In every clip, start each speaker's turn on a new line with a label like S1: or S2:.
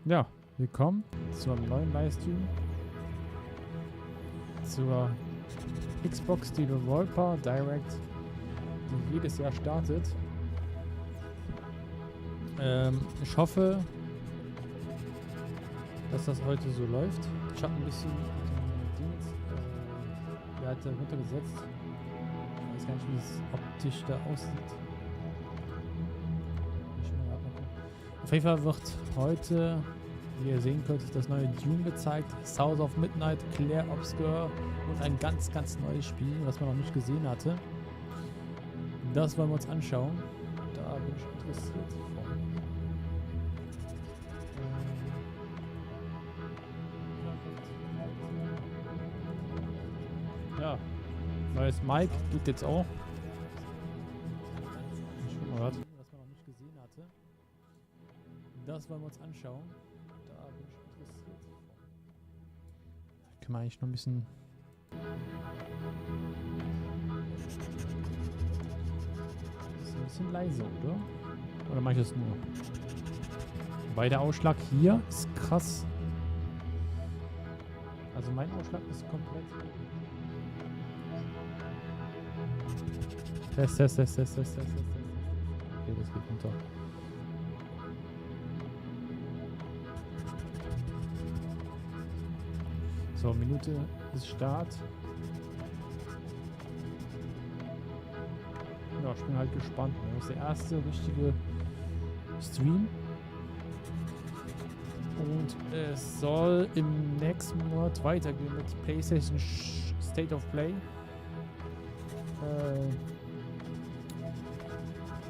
S1: Ja, willkommen zu einem neuen Livestream. Zur Xbox Developer Direct, die jedes Jahr startet. Ich hoffe, dass das heute so läuft. Ich habe ein bisschen den Dings, der hat runtergesetzt. Ich weiß gar nicht, wie es optisch da aussieht. Auf jeden Fall wird heute, wie ihr sehen könnt, das neue Dune gezeigt. South of Midnight, Claire Obscure und ein ganz, ganz neues Spiel, was man noch nicht gesehen hatte. Das wollen wir uns anschauen. Da bin ich interessiert von. Ja, neues Mic geht jetzt auch. Ich guck mal, was man noch nicht gesehen hatte. Das wollen wir uns anschauen. Da bin ich interessiert von. Können wir eigentlich noch ein bisschen. Das ist ein bisschen leise, oder? Oder mache ich das nur? Wobei der Ausschlag hier ist krass. Also mein Ausschlag ist komplett. Test. Okay, das geht runter. So, Minute ist Start. Ja, ich bin halt gespannt. Das ist der erste richtige Stream. Und es soll im nächsten Monat weitergehen mit PlayStation State of Play.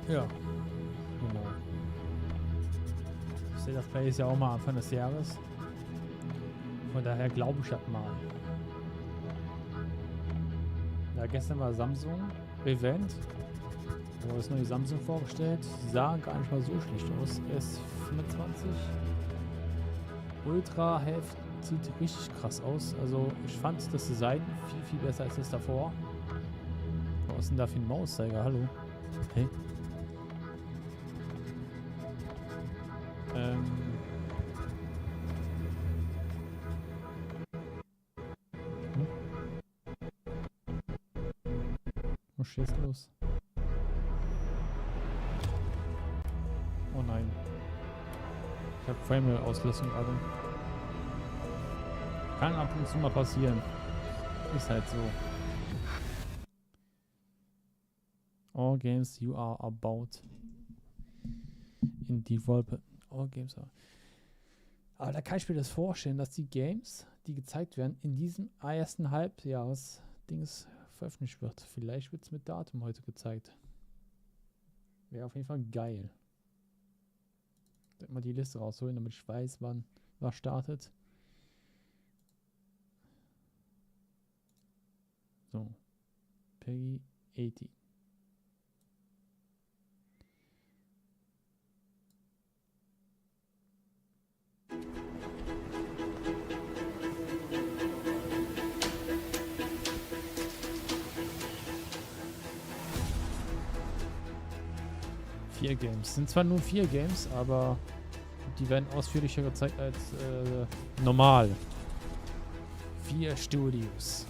S1: Ja, genau. State of Play ist ja auch mal Anfang des Jahres. Von daher glaube ich das mal. Ja, gestern war Samsung Event. Da wurde das neue Samsung vorgestellt. Sah gar nicht mal so schlecht aus. S25 Ultra Heft sieht richtig krass aus. Also ich fand das Design viel, viel besser als das davor. Was ist denn da für ein Mauszeiger? Hallo? Hey. Was ist jetzt los? Oh nein. Ich habe Frame-Auslösung gerade. Kann ab und zu mal passieren. Ist halt so. All games you are about in develop. All games are. Aber da kann ich mir das vorstellen, dass die Games, die gezeigt werden, in diesem ersten Halbjahres-Dings veröffentlicht wird. Vielleicht wird es mit Datum heute gezeigt. Wäre auf jeden Fall geil. Mal die Liste rausholen, damit ich weiß, wann was startet. So. Peggy 80. Vier Games. Sind zwar nur 4 Games, aber die werden ausführlicher gezeigt als normal. 4 Studios.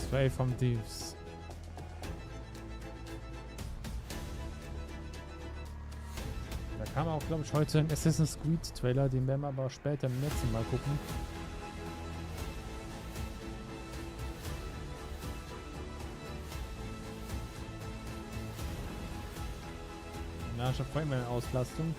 S1: Zwei vom Thieves. Da kam auch, glaube ich, heute ein Assassin's Creed Trailer, den werden wir aber später im nächsten Mal gucken. Ja, ich habe vorhin meine Auslastung.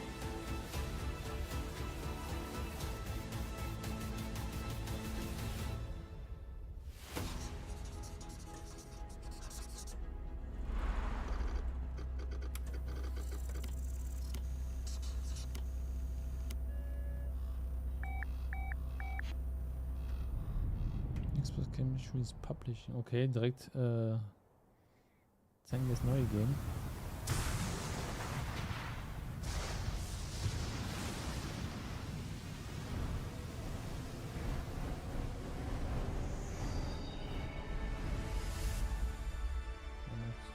S1: Xbox Chemistry's Publishing. Okay, direkt zeigen wir das neue Game.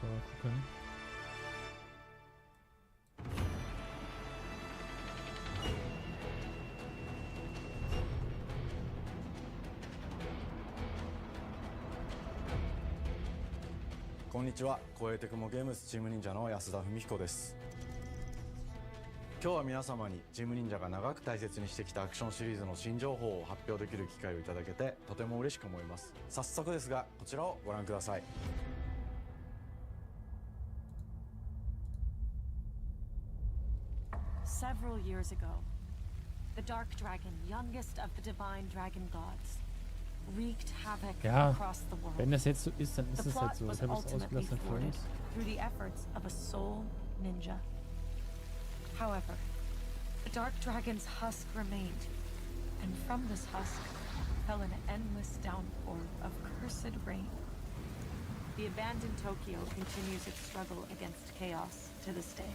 S1: Mal gucken.
S2: こんにちは、光栄テクモゲームズチーム忍者の安田文彦です。今日は皆様にチーム忍者が長く大切にしてきたアクションシリーズの新情報を発表できる機会をいただけてとても嬉しく思います。早速ですがこちらをご覧ください。
S3: Several years ago, the Dark Dragon, youngest of the divine dragon gods, wreaked havoc across the world.
S1: Wenn das jetzt so ist, dann ist
S3: The
S1: es halt
S3: plot
S1: so.
S3: was
S1: Ich habe es
S3: ultimately
S1: ausgelassen für
S3: thwarted
S1: uns.
S3: through the efforts of a soul ninja. However, the Dark Dragon's husk remained, and from this husk fell an endless downpour of cursed rain. The abandoned Tokyo continues its struggle against chaos to this day.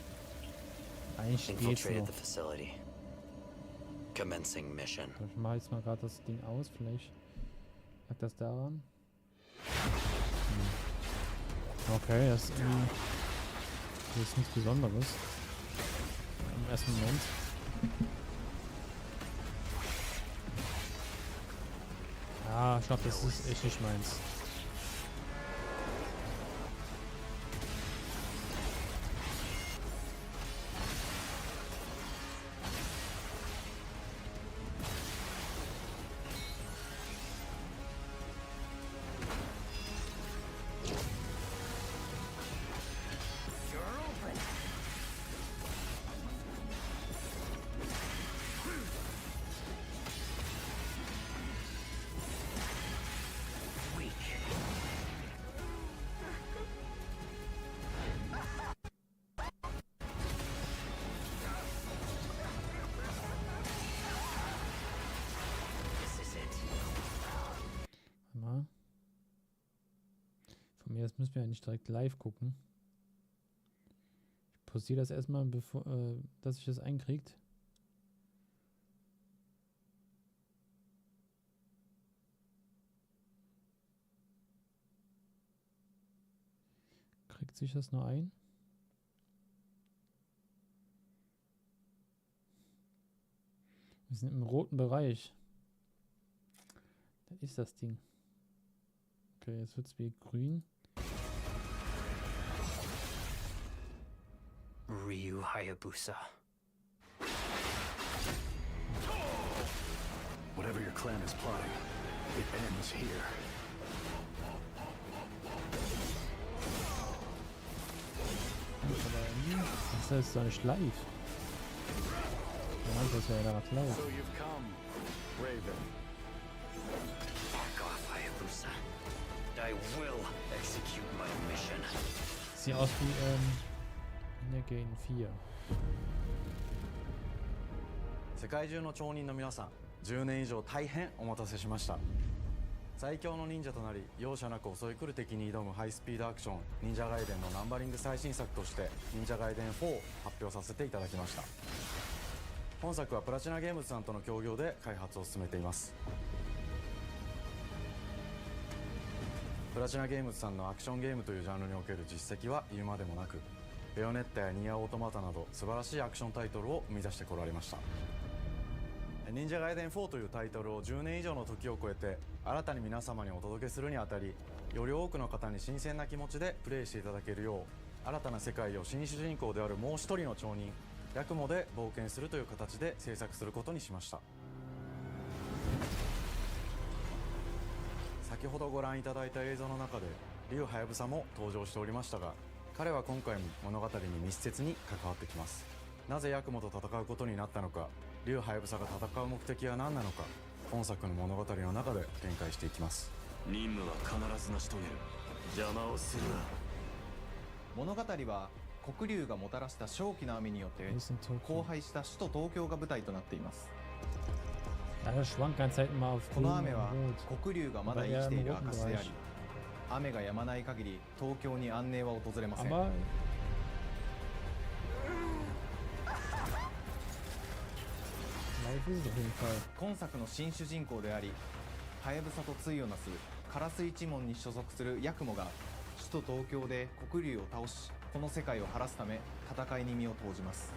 S1: Eigentlich geht's
S4: Infiltrated
S1: noch.
S4: the facility. Commencing mission.
S1: Ich mache jetzt mal gerade das Ding aus. Vielleicht lag das daran. Okay, das ist irgendwie... Das ist nichts Besonderes. Im ersten Moment. Ja, ich glaube, das ist echt nicht meins. Von mir aus müssen wir ja nicht direkt live gucken. Ich pausiere das erstmal, bevor dass sich das einkriegt. Kriegt sich das nur ein? Wir sind im roten Bereich. Das ist das Ding. Okay, jetzt wird es wie grün.
S4: Ryu Hayabusa.
S5: Whatever your clan is plotting, it ends here.
S1: Das ist so ein Schleif. Ja, das wäre ja Schleif.
S5: So you've come, Raven.
S4: Back off, Hayabusa. I will execute my mission.
S1: Sieht aus wie Gain 4.
S2: 世界中の町人の皆さん、10年以上大変お待たせしました。最強の忍者となり容赦なく襲い来る敵に挑むハイスピードアクション忍者ガイデンのナンバリング最新作として忍者ガイデン4を発表させていただきました。本作はプラチナゲームズさんとの協業で開発を進めています。プラチナゲームズさんのアクションゲームというジャンルにおける実績は言うまでもなく、ベヨネッタやニアオートマタなど素晴らしいアクションタイトルを生み出してこられました。忍者ガイデン4というタイトルを10年以上の時を超えて新たに皆様にお届けするにあたり、より多くの方に新鮮な気持ちでプレイしていただけるよう、新たな世界を新主人公であるもう一人の町人ヤクモで冒険するという形で制作することにしました。先ほどご覧いただいた映像の中でリュウハヤブサも登場しておりましたが、彼は今回も物語に密接に関わってきます。なぜヤクモと戦うことになったのか、リュウハヤブサが戦う目的は何なのか、本作の物語の中で展開していきます。
S5: 任務は必ず成し遂げる。邪魔をするな。
S6: 物語は黒龍がもたらした正気の雨によって荒廃した首都東京が舞台となっています。
S1: Ja, das schwankt ganz Zeit mal auf
S6: この
S1: grün
S6: 雨
S1: und
S6: は
S1: rot.
S6: 黒龍がまだ生きている証であり、雨が止まない限り東京に安寧は訪れません。
S1: Aber live ist es auf jeden Fall.
S6: 今作の新主人公であり、ハヤブサと対をなすカラス一門に所属するヤクモが首都東京で黒龍を倒し、この世界を晴らすため戦いに身を投じます。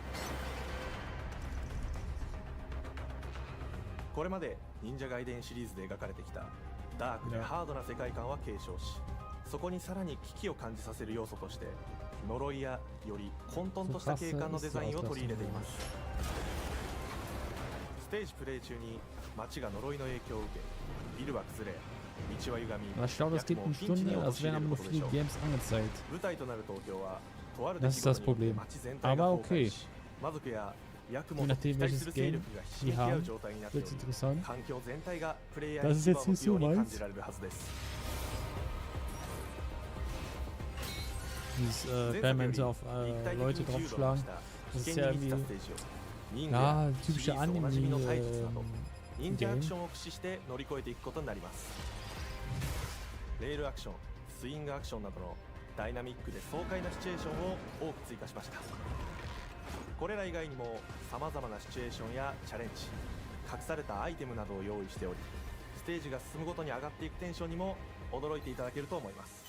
S7: これまで忍者ガイデンシリーズで描かれてきたダークでハードな世界観は継承し、そこにさらに危機を感じさせる要素として呪いやより混沌とした景観のデザインを取り入れています。ステージプレイ中に街が呪いの影響を受け、ビルは崩れ、道は歪み、
S1: Aber ich glaube, das geht eine Stunde, das werden aber nur 4 Games angezeigt.
S7: 舞台となる東京はとある
S1: Das ist das
S7: 出来事によ
S1: Problem.
S7: って街全体が
S1: Aber
S7: 崩壊
S1: okay.
S7: し、魔族やヤク
S1: Je
S7: モと
S1: nachdem,
S7: 敵対す
S1: welches
S7: る勢
S1: Game
S7: 力がひし
S1: die
S7: めき合う
S1: haben,
S7: 状態になってお
S1: wird
S7: り、
S1: interessant.
S7: 環境全体がプレイヤー
S1: Das
S7: に
S1: ist
S7: 牙を
S1: jetzt
S7: 向
S1: nicht
S7: く
S1: so
S7: ように感
S1: meins.
S7: じられるはずです。
S1: Dieses
S7: 前作より
S1: Permanente auf
S7: 立体的
S1: Leute
S7: に自由度を
S1: draufschlagen.
S7: 増した
S1: Das
S7: 危
S1: ist
S7: 険
S1: ja
S7: に満ちた
S1: irgendwie
S7: ステージを忍者や
S1: ja,
S7: シリ
S1: typische
S7: ーズおなじみの対決など
S1: Anime
S7: 忍者アクショ
S1: Game.
S7: ンを駆使して乗り越えていくことになります。レールアクション、スイングアクションなどのダイナミックで爽快なシチュエーションを多く追加しました。これら以外にもさまざまなシチュエーションやチャレンジ、隠されたアイテムなどを用意しており、ステージが進むごとに上がっていくテンションにも驚いていただけると思います。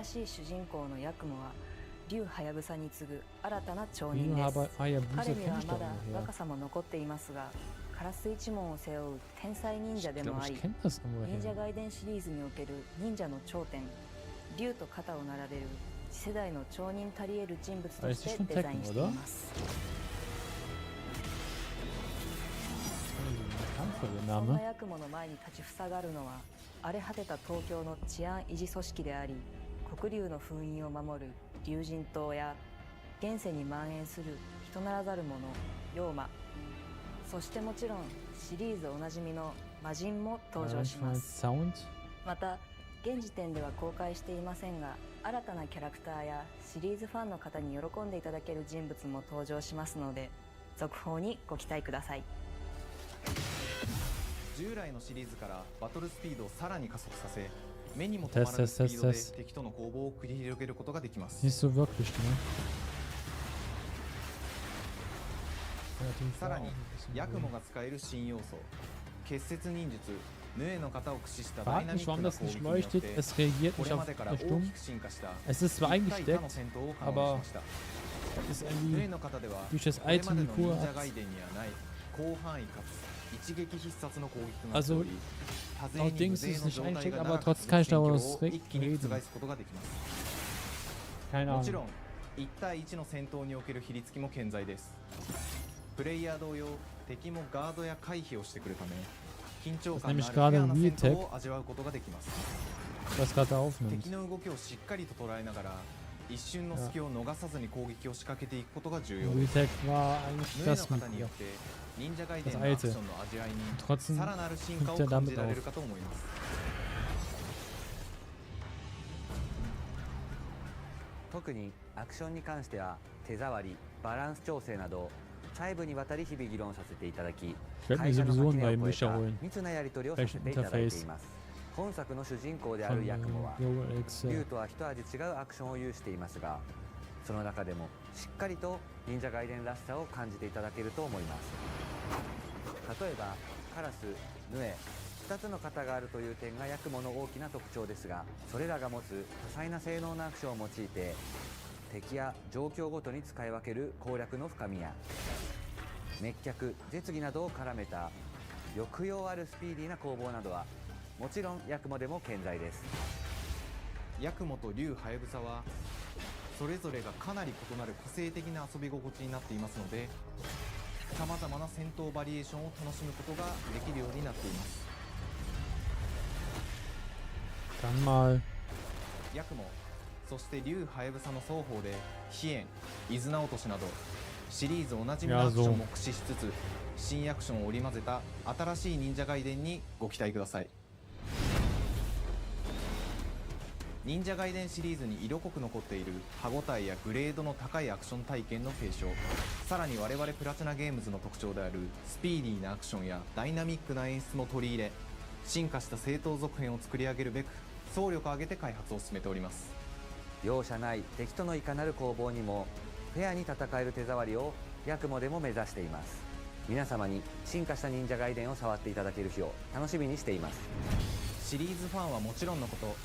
S8: 新しい主人公のヤクモは竜ハヤブサに次ぐ新たな町人
S1: Wie
S8: です。
S1: Hayabusa
S8: 彼に
S1: kenne
S8: は
S1: ich
S8: ま
S1: doch
S8: だ
S1: woher.
S8: 若さも残っていますが、カラス一門を背負う天才忍者
S1: Ich
S8: でも
S1: glaube,
S8: あ
S1: ich
S8: り、
S1: kenne das
S8: 忍者
S1: irgendwoher.
S8: 外伝シリーズにおける忍者の頂点、竜と肩を並べる次世代の町人たり得る人物としてデザインしています。そんなヤクモの前に立ちふさがるのは、荒れ果てた東京の治安維持組織であり、黒竜の封印を守る竜神島や現世に蔓延する人ならざる者妖魔、そしてもちろんシリーズおなじみの魔人も登場します。
S1: Sound.
S8: また現時点では公開していませんが、新たなキャラクターやシリーズファンの方に喜んでいただける人物も登場しますので、続報にご期待ください。
S6: 従来のシリーズからバトルスピードをさらに加速させ、目にも止まらぬスピードで敵との攻防を繰り広げることができます。
S1: Nicht so wirklich, ne?
S6: さらにヤクモが使える新要素、結節忍術ヌエの型を駆使したダイ
S1: Frag
S6: ナミ
S1: mich,
S6: ック
S1: warum
S6: な
S1: das
S6: 攻撃
S1: nicht
S6: によっ
S1: leuchtet.
S6: て
S1: Es reagiert
S6: こ
S1: nicht
S6: れ
S1: auf
S6: までから大
S1: Stumm.
S6: きく進化した
S1: Es ist zwar
S6: 一対他
S1: eingesteckt,
S6: の戦闘を可能にしました。
S1: ist
S6: ヌエ
S1: irgendwie
S6: の型では
S1: durch das
S6: これまで
S1: Item
S6: の
S1: die
S6: 忍
S1: Kur
S6: 者外伝にはない広範囲かつ一撃必殺の攻撃となってお
S1: Also
S6: り、多勢
S1: laut
S6: に
S1: Dings
S6: 無
S1: ist
S6: 勢
S1: es
S6: の
S1: nicht
S6: 状態
S1: eingesteckt,
S6: が
S1: aber
S6: 長く
S1: trotzdem
S6: 続
S1: kann
S6: く
S1: ich
S6: 戦況
S1: darüber
S6: を一気に
S1: reden.
S6: 覆すことができます。
S1: Keine
S6: もち
S1: Ahnung.
S6: ろん1対1の戦闘における比率も健在です。プレイヤー同様、敵もガードや回避をしてくるため、緊張感のあるフェアな戦闘を味わうことができます。
S1: Das gerade aufnimmt.
S6: 敵の動きをしっかりと捉えながら、一瞬の隙を逃さずに攻撃を仕掛けていくことが重要です。
S1: Retech war eigentlich
S6: ヌエの
S1: das
S6: 型によ
S1: mit
S6: って忍者外伝のアクションの味わいに
S1: Trotzdem
S6: さらなる進化を
S1: nimmt er
S6: 感じ
S1: damit
S6: られ
S1: auf.
S6: るかと思います。
S9: 特にアクションに関しては手触り、バランス調整など細部にわたり日々議論させていただき、
S1: Ich werde
S9: 会
S1: mir
S9: 社の
S1: sowieso
S9: 垣
S1: einen
S9: 根を
S1: neuen
S9: 越え
S1: Mischer
S9: た
S1: holen.
S9: 密なやり取りをさせていただいています。本作の主人公であ
S1: Von
S9: るヤクモは
S1: Global X.
S9: 竜とは一味違うアクションを有していますが、その中でもしっかりと忍者外伝らしさを感じていただけると思います。例えばカラス、ヌエ、2つの型があるという点がヤクモの大きな特徴ですが、それらが持つ多彩な性能のアクションを用いて敵や状況ごとに使い分ける攻略の深みや滅却、絶技などを絡めた抑揚あるスピーディーな攻防などはもちろんヤクモでも健在です。
S6: ヤクモと竜ハヤブサはそれぞれがかなり異なる個性的な遊び心地になっていますので、さまざまな戦闘バリエーションを楽しむことができるようになっています。
S1: Dann mal.
S6: ヤクモ、そして竜ハヤブサの双方で飛燕、伊豆直落としなどシリーズおなじみのアクションも駆使しつつ、新アクションを織り交ぜた新しい忍者外伝にご期待ください。忍者外伝シリーズに色濃く残っている歯ごたえやグレードの高いアクション体験の継承、さらに我々プラチナゲームズの特徴であるスピーディーなアクションやダイナミックな演出も取り入れ、進化した正統続編を作り上げるべく総力を挙げて開発を進めております。
S9: 容赦ない敵とのいかなる攻防にもフェアに戦える手触りをヤクモでも目指しています。皆様に進化した忍者外伝を触っていただける日を楽しみにしています。
S6: シリーズファンはもちろんのこと、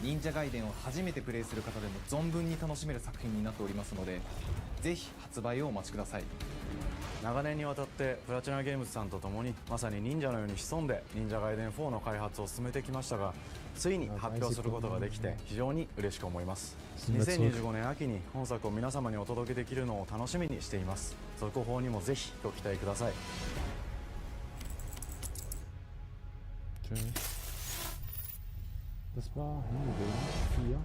S6: 忍者ガイデンを初めてプレイする方でも存分に楽しめる作品になっておりますので、ぜひ発売をお待ちください。
S2: 長年にわたってプラチナゲームズさんと共にまさに忍者のように潜んで忍者ガイデン4の開発を進めてきましたが、ついに発表することができて非常に嬉しく思います。2025年秋に本作を皆様にお届けできるのを楽しみにしています。続報にもぜひご期待ください。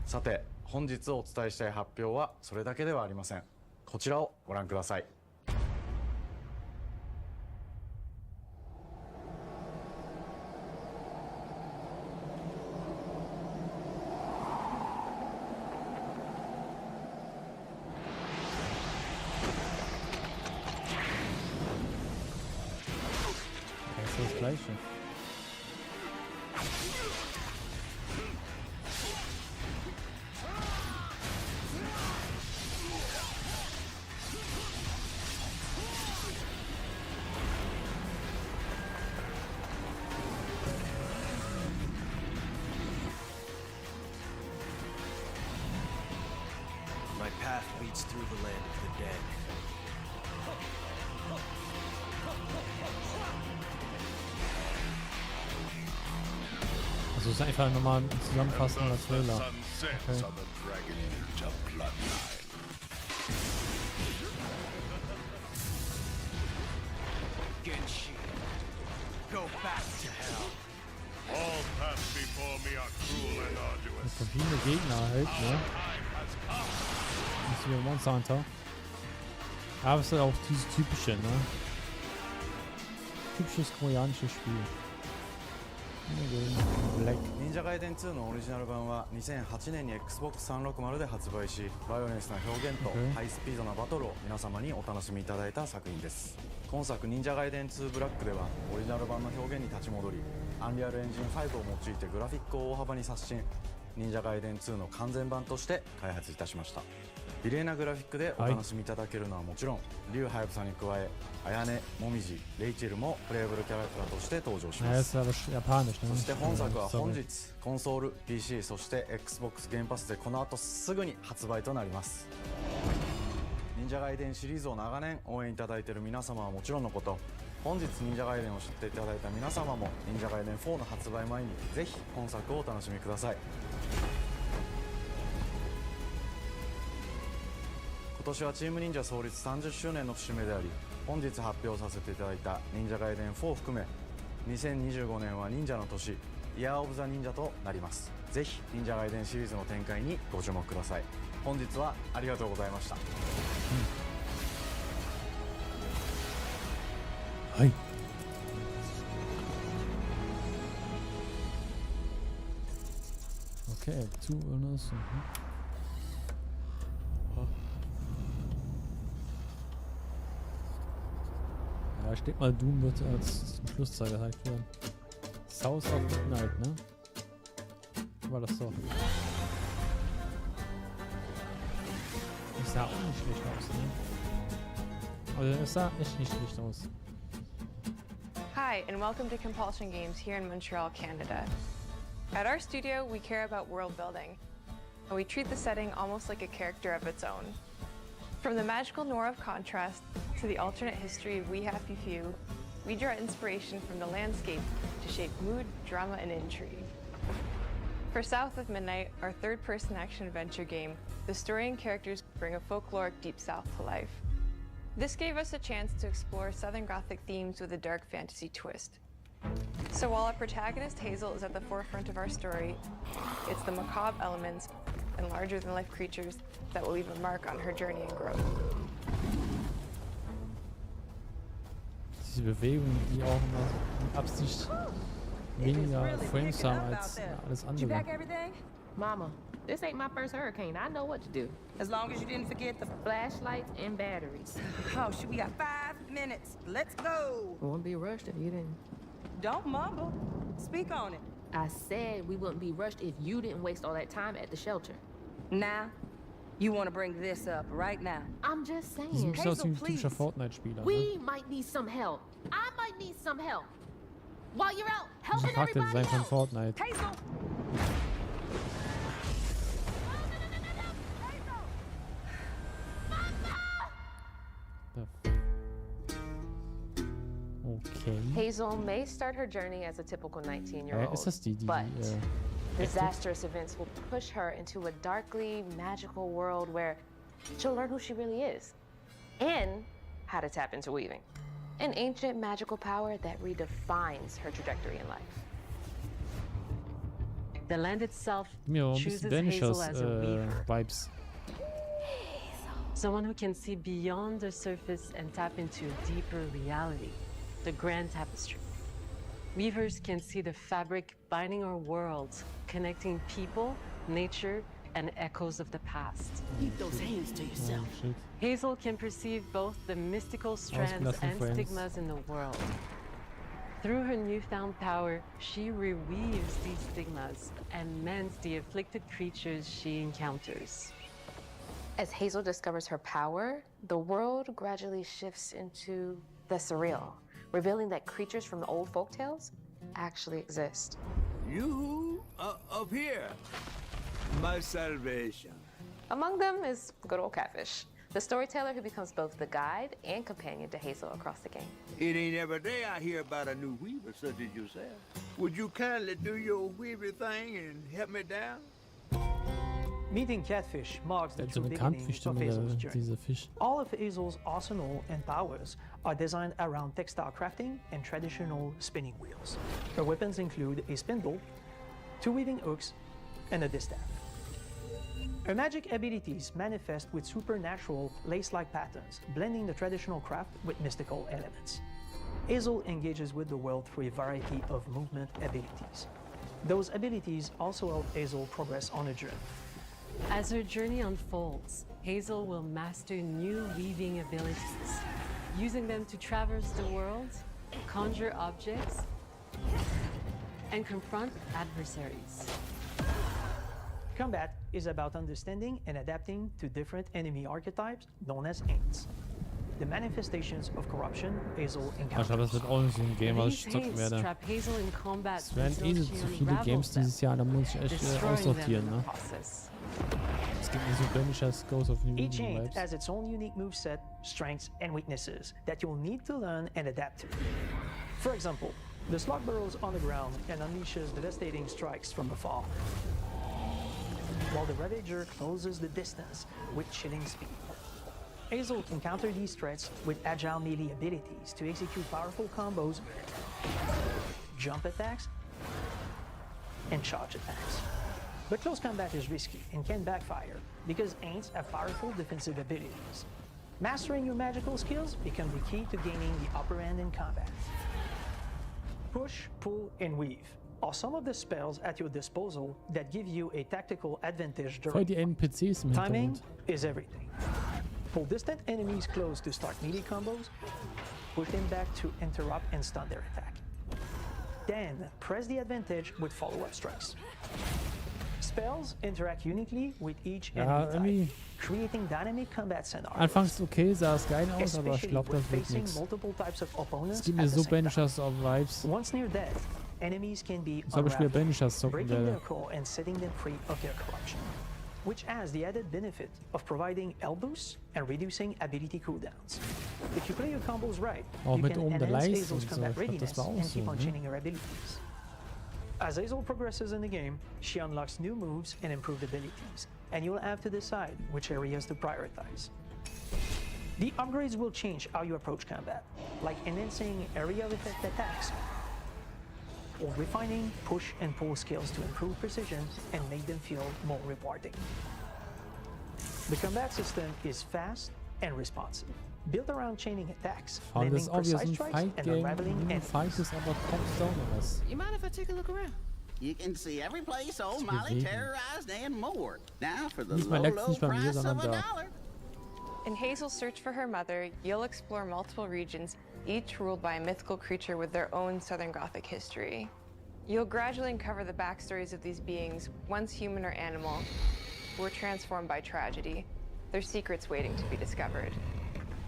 S2: さて本日お伝えしたい発表はそれだけではありません。こちらをご覧ください。
S1: Das Gleiche.
S4: My path leads through the land of the dead.
S1: Also es ist einfach nochmal ein zusammenfassender Trailer. Okay.
S4: Genshi, go back to hell.
S5: All paths before me are cruel and arduous.
S1: Mit verschiedene Gegner halt, ne? Nicht wie bei Monster Hunter. Aber es ist halt auch dieses typische, ne? Typisches koreanisches Spiel. Black.
S2: 忍者ガイデン2のオリジナル版は2008年に Xbox360 で発売し、バイオレンスな表現とハイスピードなバトルを皆様にお楽しみいただいた作品です。今作忍者ガイデン2ブラックではオリジナル版の表現に立ち戻り、アンリアルエンジン5を用いてグラフィックを大幅に刷新、忍者ガイデン2の完全版として開発いたしました。美麗なグラフィックでお楽しみいただけるのはもちろん、竜ハヤブサに加え綾音、もみじ、レイチェルもプレイブルキャラクターとして登場します。そして本作は本日コンソール、PC、そして Xbox ゲームパスでこの後すぐに発売となります。忍者ガイデンシリーズを長年応援いただいている皆様はもちろんのこと、本日忍者ガイデンを知っていただいた皆様も忍者ガイデン4の発売前にぜひ本作をお楽しみください。今年はチーム忍者創立30周年の節目であり、本日発表させていただいた忍者ガイデン4含め2025年は忍者の年、イヤーオブザ忍者となります。ぜひ忍者ガイデンシリーズの展開にご注目ください。本日はありがとうございました。
S1: はい。Okay, zu Ernest. Ja, steht mal, Doom wird als zum Schlusszeit gezeigt werden. South of Midnight, ne? War das doch. Das sah auch nicht schlecht aus, ne? Also es sah echt nicht schlecht aus.
S10: Hi, and welcome to Compulsion Games here in Montreal, Canada. At our studio, we care about world building, and we treat the setting almost like a character of its own. From the magical noir of contrast to the alternate history of We Happy Few, we draw inspiration from the landscape to shape mood, drama, and intrigue. For South of Midnight, our third-person action-adventure game, the story and characters bring a folkloric Deep South to life. This gave us a chance to explore Southern Gothic themes with a dark fantasy twist. So while our protagonist Hazel is at the forefront of our story, it's the macabre elements and larger-than-life creatures that will leave a mark on her journey and growth.
S1: Diese Bewegungen, die auch immer in Absicht weniger Frames haben als alles
S11: Did you
S1: andere.
S11: pack everything?
S12: Mama, this ain't my first hurricane. I know what to do.
S11: As long as you didn't forget the
S12: Flashlights and batteries.
S11: Oh, shoot, we got 5 minutes. Let's go.
S12: Won't be rushed if you didn't.
S11: Don't mumble. Speak on it.
S12: I said we wouldn't be rushed if you didn't waste all that time at the shelter.
S11: Now, you want to bring this up right now.
S12: I'm just
S1: Sieht
S12: saying.
S1: ein bisschen aus wie ein typischer Fortnite-Spieler. Ne?
S12: We might need some help. I might need some help. While you're out
S1: Das ist
S12: helping
S1: ein Charakterdesign
S12: everybody
S1: von
S12: else.
S1: Fortnite.
S11: Hazel!
S1: Okay.
S12: Hazel may start her journey as a typical 19-year-old,
S1: Ist das die
S12: but
S1: echte?
S12: disastrous events will push her into a darkly magical world where she'll learn who she really is and how to tap into weaving, an ancient magical power that redefines her trajectory in life.
S13: The land itself
S1: Mir ein
S13: chooses
S1: bisschen
S13: Hazel
S1: Banishers
S13: as a weaver.
S1: Vibes.
S13: Someone who can see beyond the surface and tap into a deeper reality, the grand tapestry. Weavers can see the fabric binding our worlds, connecting people, nature, and echoes of the past.
S11: Keep those hands to yourself.
S1: Oh, shit.
S13: Hazel can perceive both the mystical strands
S1: Ausgelassen
S13: and
S1: Friends.
S13: stigmas in the world. Through her newfound power, she reweaves these stigmas and mends the afflicted creatures she encounters.
S12: As Hazel discovers her power, the world gradually shifts into the surreal, revealing that creatures from the old folktales actually exist.
S14: You up here, my salvation.
S12: Among them is good old Catfish, the storyteller who becomes both the guide and companion to Hazel across the game.
S14: It ain't every day I hear about a new weaver such as yourself. Would you kindly do your weaver thing and help me down?
S15: Meeting Catfish marks the
S1: Der hat so
S15: true
S1: eine
S15: beginning
S1: Kampfstimme,
S15: of Hazel's journey.
S1: dieser Fisch.
S15: All of Hazel's arsenal and powers are designed around textile crafting and traditional spinning wheels. Her weapons include a spindle, 2 weaving hooks, and a distaff. Her magic abilities manifest with supernatural lace-like patterns, blending the traditional craft with mystical elements. Hazel engages with the world through a variety of movement abilities. Those abilities also help Hazel progress on a journey.
S13: As her journey unfolds, Hazel will master new weaving abilities, using them to traverse the world, conjure objects, and confront adversaries.
S15: Combat is about understanding and adapting to different enemy archetypes known as Aints. The manifestations of corruption Hazel
S1: Ich
S15: encounters.
S1: glaube, das wird auch nicht so ein Game, was ich
S13: These
S1: zocken
S13: Aints
S1: werde.
S13: trap Hazel in combat
S1: Es werden
S13: until
S1: so
S13: she
S1: zu viele
S13: unravels
S1: Games
S13: them,
S1: dieses Jahr, da muss ich echt
S13: destroying them
S1: aussortieren,
S13: in the
S1: ne?
S13: process.
S1: Es gibt mir so Banishers Ghost of New
S15: Each Aint
S1: Vibes.
S15: has its own unique moveset, strengths, and weaknesses that you'll need to learn and adapt to. For example, the slug burrows on the ground and unleashes devastating strikes from afar, while the Ravager closes the distance with chilling speed. Hazel can counter these threats with agile melee abilities to execute powerful combos, jump attacks, and charge attacks. But close combat is risky and can backfire because Aints have powerful defensive abilities. Mastering your magical skills becomes the key to gaining the upper hand in combat. Push, pull, and weave are some of the spells at your disposal that give you a tactical advantage
S1: Voll
S15: during
S1: die NPCs im
S15: timing
S1: Hintergrund.
S15: is everything. Pull distant enemies close to start melee combos, push them back to interrupt and stun their attack. Then press the advantage with follow-up strikes. Spells interact uniquely with each
S1: Ja,
S15: enemy
S1: irgendwie.
S15: type, creating dynamic combat scenarios.
S1: Anfangs okay, sah es geil aus, aber ich
S15: Especially
S1: glaube,
S15: when
S1: das wird
S15: facing
S1: nichts.
S15: multiple types of opponents
S1: Es gibt
S15: at
S1: mir
S15: the
S1: so
S15: same time.
S1: Banishers of Vibes.
S15: Once near death, enemies can be
S1: Als ob ich wieder
S15: unraveled,
S1: Banishers zocken
S15: breaking their
S1: werde.
S15: core and setting them free of their corruption, which has the added benefit of providing health boosts and reducing ability cooldowns. If you play your combos right,
S1: Auch
S15: you
S1: mit
S15: can
S1: oben der
S15: enhance
S1: Leiste
S15: Hazel's
S1: und so.
S15: combat
S1: Ich glaube,
S15: readiness
S1: das war auch
S15: and
S1: so,
S15: keep on
S1: ne?
S15: chaining her abilities. As Hazel progresses in the game, she unlocks new moves and improved abilities, and you'll have to decide which areas to prioritize. The upgrades will change how you approach combat, like enhancing area of effect attacks, or refining push and pull skills to improve precision and make them feel more rewarding. The combat system is fast and responsive, built around chaining attacks,
S1: Und das
S15: landing
S1: ist auch wieder so
S15: precise
S1: ein
S15: strikes and
S1: Fight-Game,
S15: unraveling
S1: wie ein
S15: enemies.
S1: Fight ist, aber Top-Down oder was?
S11: You mind if I take a look around?
S16: You can see every place old
S1: It's
S16: Molly
S1: bewegen.
S16: terrorized and more. Now for the
S1: Diesmal
S16: low,
S1: leckt's
S16: low
S1: nicht bei mir,
S16: price
S1: sondern
S16: of a
S1: da.
S16: dollar.
S10: In Hazel's search for her mother, you'll explore multiple regions, each ruled by a mythical creature with their own Southern Gothic history. You'll gradually uncover the backstories of these beings, once human or animal, who were transformed by tragedy, their secrets waiting to be discovered.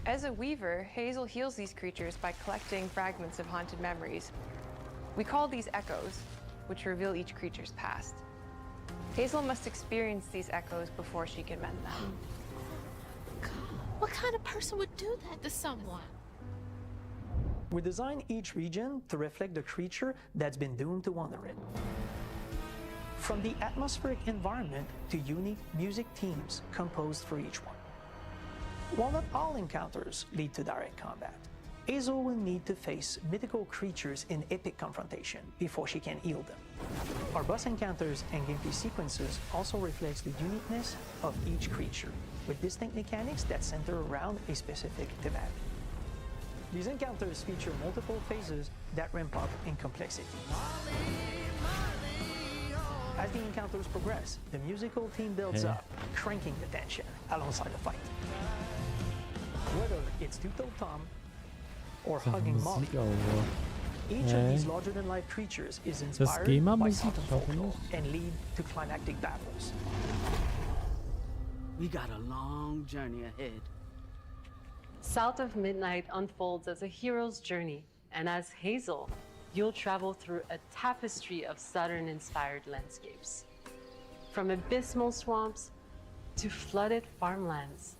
S10: As a weaver, Hazel heals these creatures by collecting fragments of haunted memories. We call these echoes, which reveal each creature's past. Hazel must experience these echoes before she can mend them.
S17: What kind of person would do that to someone?
S15: We design each region to reflect the creature that's been doomed to wander it. From the atmospheric environment to unique music themes composed for each one. While not all encounters lead to direct combat, Hazel will need to face mythical creatures in epic confrontation before she can heal them. Our boss encounters and gameplay sequences also reflects the uniqueness of each creature, with distinct mechanics that center around a specific thematic. These encounters feature multiple phases that ramp up in complexity. As the encounters progress, the musical theme builds up, cranking the tension alongside the fight. Whether it's Two-Toed Tom or hugging Molly, each of these larger-than-life creatures is inspired by Southern folklore and lead to climactic battles.
S16: We got a long journey ahead.
S13: South of Midnight unfolds as a hero's journey, and as Hazel, you'll travel through a tapestry of Southern-inspired landscapes. From abysmal swamps to flooded farmlands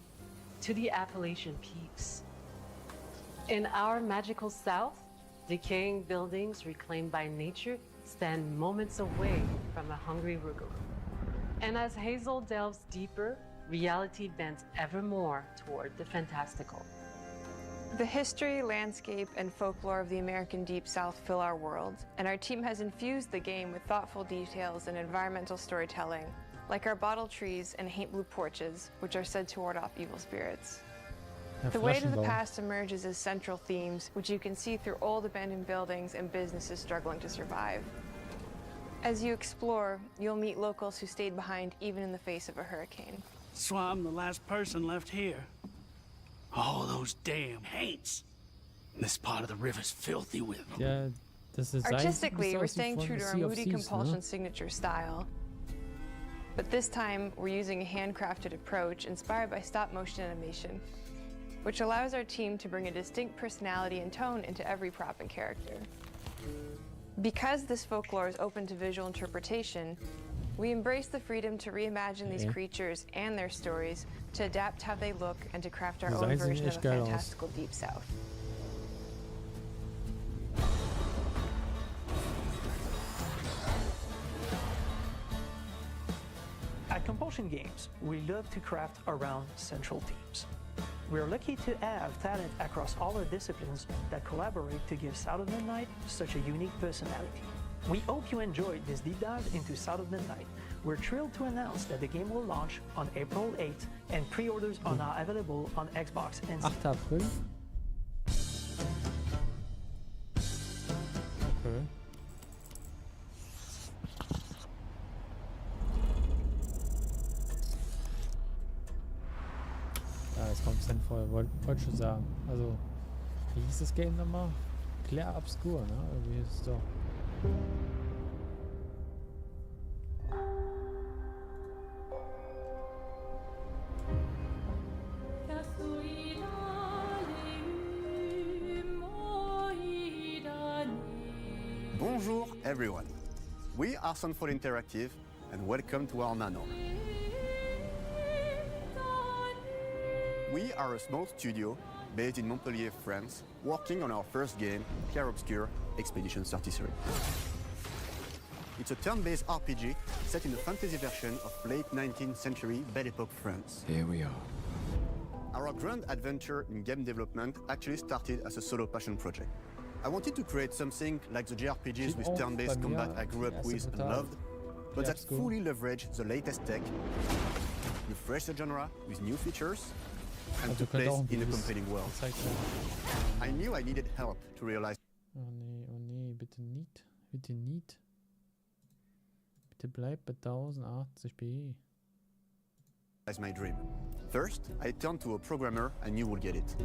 S13: to the Appalachian peaks. In our magical South, decaying buildings reclaimed by nature stand moments away from a hungry Rugaloo. And as Hazel delves deeper, reality bends ever more toward the fantastical.
S10: The history, landscape, and folklore of the American Deep South fill our world, and our team has infused the game with thoughtful details and environmental storytelling, like our bottle trees and haint blue porches, which are said to ward off evil spirits. The way to the past emerges as central themes, which you can see through old abandoned buildings and businesses struggling to survive. As you explore, you'll meet locals who stayed behind even in the face of a hurricane.
S14: So I'm the last person left here. All those damn haints. This part of the river's filthy with them.
S1: Ja, das ist
S10: Artistically, we're staying true to our moody compulsion signature style. But this time, we're using a handcrafted approach inspired by stop-motion animation, which allows our team to bring a distinct personality and tone into every prop and character. Because this folklore is open to visual interpretation, we embrace the freedom to reimagine these creatures and their stories, to adapt how they look, and to craft our own version of a fantastical Deep South.
S15: At Compulsion Games, we love to craft around central themes. We're lucky to have talent across all our disciplines that collaborate to give South of Midnight such a unique personality. We hope you enjoyed this deep dive into South of Midnight. We're thrilled to announce that the game will launch on April 8th, and pre-orders are now available on Xbox and Steam.
S1: 8. April. Okay. Ja, das kommt sinnvoll, wollte schon sagen. Also, wie hieß das Game nochmal? Clair Obscur, ne? Irgendwie ist es doch.
S17: Bonjour everyone. We are Sunfall Interactive and welcome to our nano. We are a small studio based in Montpellier, France, working on our first game, Clair Obscur Expedition 33. It's a turn-based RPG set in the fantasy version of late 19th century Belle Epoque France.
S5: Here we are.
S17: Our grand adventure in game development actually started as a solo passion project. I wanted to create something like the JRPGs with turn-based combat I grew up with and loved, but that fully leveraged the latest tech, refresh the genre with new features, and to place in a compelling world. I knew I needed help to realize.
S1: Oh nee, bitte nicht. Bitte nicht. Bitte bleib bei 1080p.
S17: As my dream. First, I turned to a programmer I knew would get it.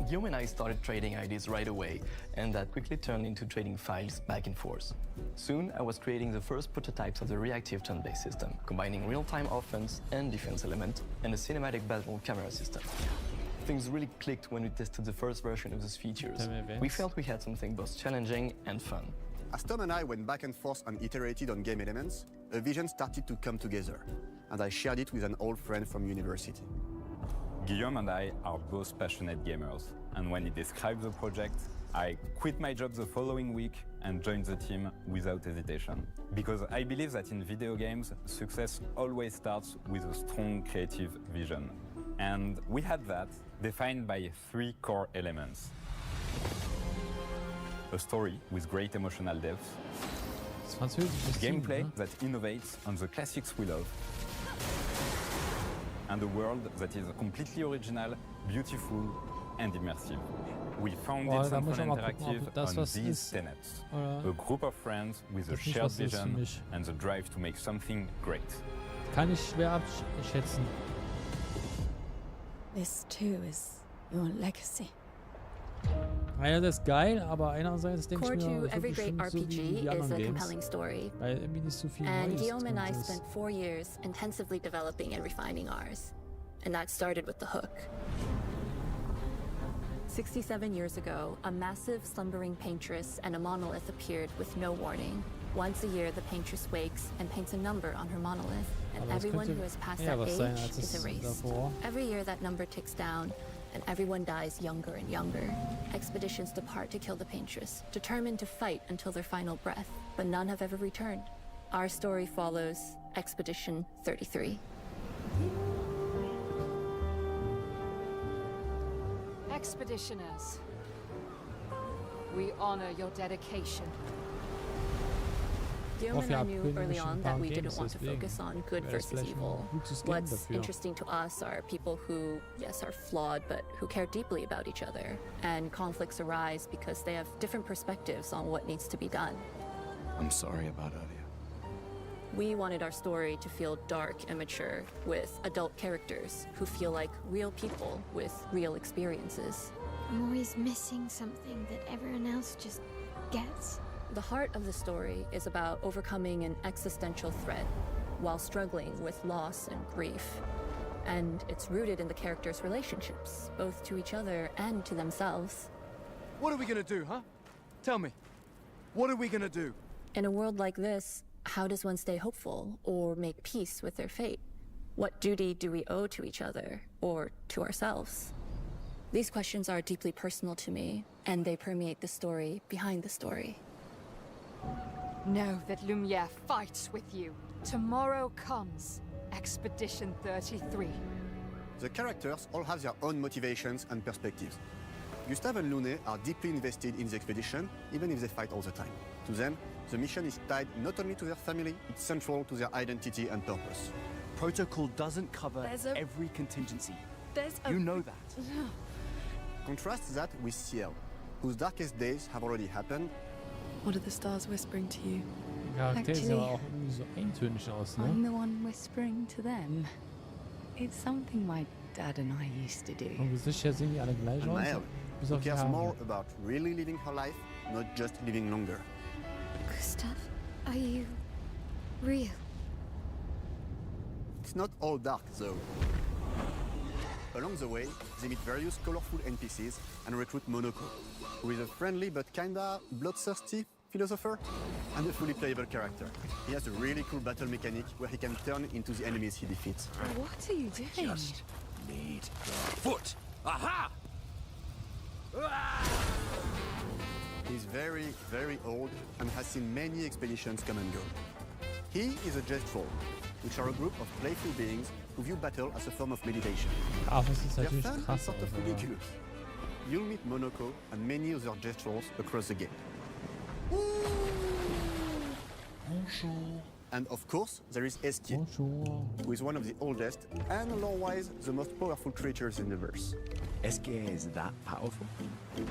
S18: Guillaume and I started trading ideas right away, and that quickly turned into trading files back and forth. Soon, I was creating the first prototypes of the reactive turn-based system, combining real-time offense and defense element, and a cinematic battle camera system. Things really clicked when we tested the first version of those features. We felt we had something both challenging and fun.
S17: As Tom and I went back and forth and iterated on game elements, a vision started to come together, and I shared it with an old friend from university.
S19: Guillaume and I are both passionate gamers, and when he described the project, I quit my job the following week and joined the team without hesitation. Because I believe that in video games, success always starts with a strong creative vision. And we had that, defined by 3 core elements. A story with great emotional depth, gameplay that innovates on the classics we love, and a world that is completely original, beautiful, and immersive. We founded Symphony Interactive on these tenets. A group of friends with a shared vision and the drive to make something great.
S1: Kann ich schwer abschätzen.
S20: This too is your legacy.
S1: Ja, das ist geil, aber einerseits denke
S20: Core
S1: ich mir,
S20: to
S1: das
S20: every
S1: ist
S20: great
S1: bestimmt so wie
S20: RPG
S1: die
S20: is
S1: anderen
S20: a
S1: Games.
S20: compelling story.
S1: Weil irgendwie nicht so viel
S20: And
S1: Neues
S20: Guillaume and I
S1: drin ist.
S20: spent 4 years intensively developing and refining ours. And that started with the hook. 67 years ago, a massive slumbering paintress and a monolith appeared with no warning. Once a year, the paintress wakes and paints a number on her monolith, and
S1: Aber das
S20: everyone
S1: könnte
S20: who has passed
S1: eher
S20: that
S1: was sein
S20: age
S1: als
S20: is
S1: das
S20: erased.
S1: davor.
S20: Every year, that number ticks down, and everyone dies younger and younger. Expeditions depart to kill the paintress, determined to fight until their final breath, but none have ever returned. Our story follows Expedition 33.
S21: Expeditioners, we honor your dedication.
S20: Guillaume and I knew early on that we didn't want to focus on good versus evil. What's interesting to us are people who, yes, are flawed, but who care deeply about each other. And conflicts arise because they have different perspectives on what needs to be done.
S5: I'm sorry about Aria.
S20: We wanted our story to feel dark and mature, with adult characters who feel like real people with real experiences.
S22: I'm always missing something that everyone else just gets.
S20: The heart of the story is about overcoming an existential threat while struggling with loss and grief. And it's rooted in the characters' relationships, both to each other and to themselves.
S4: What are we gonna do, huh? Tell me. What are we gonna do?
S20: In a world like this, how does one stay hopeful or make peace with their fate? What duty do we owe to each other or to ourselves? These questions are deeply personal to me, and they permeate the story behind the story.
S21: Know that Lumiere fights with you. Tomorrow comes Expedition 33.
S17: The characters all have their own motivations and perspectives. Gustave and Lune are deeply invested in the expedition, even if they fight all the time. To them, the mission is tied not only to their family, it's central to their identity and purpose.
S23: Protocol doesn't cover every contingency. You know that.
S17: Contrast that with Ciel, whose darkest days have already happened.
S20: What are the stars whispering to you?
S1: Charakter sieht aber auch irgendwie so eintönig aus, ne?
S24: I'm the one whispering to them. It's something my dad and I used to do.
S1: Vom Gesicht her sehen die alle gleich
S17: And
S1: aus.
S17: Maëlle,
S1: Bis
S17: who
S1: auf die
S17: cares
S1: Haare.
S17: more about really living her life, not just living longer.
S22: Gustav, are you real?
S17: It's not all dark, though. Along the way, they meet various colorful NPCs and recruit Monoko, who is a friendly but kinda bloodthirsty philosopher and a fully playable character. He has a really cool battle mechanic where he can turn into the enemies he defeats.
S24: What are you doing?
S5: Just need the foot. Aha!
S17: He's very, very old and has seen many expeditions come and go. He is a Jest Troll, which are a group of playful beings who view battle as a form of meditation.
S1: Aber es ist
S17: They're
S1: natürlich
S17: fun and
S1: krass.
S17: sort of
S1: Also,
S17: ridiculous. You'll meet Monoko and many other Jest Trolls across the game. And of course, there is Esquier, who is one of the oldest and lore-wise the most powerful creatures in the verse.
S23: Esquier is that powerful?
S17: He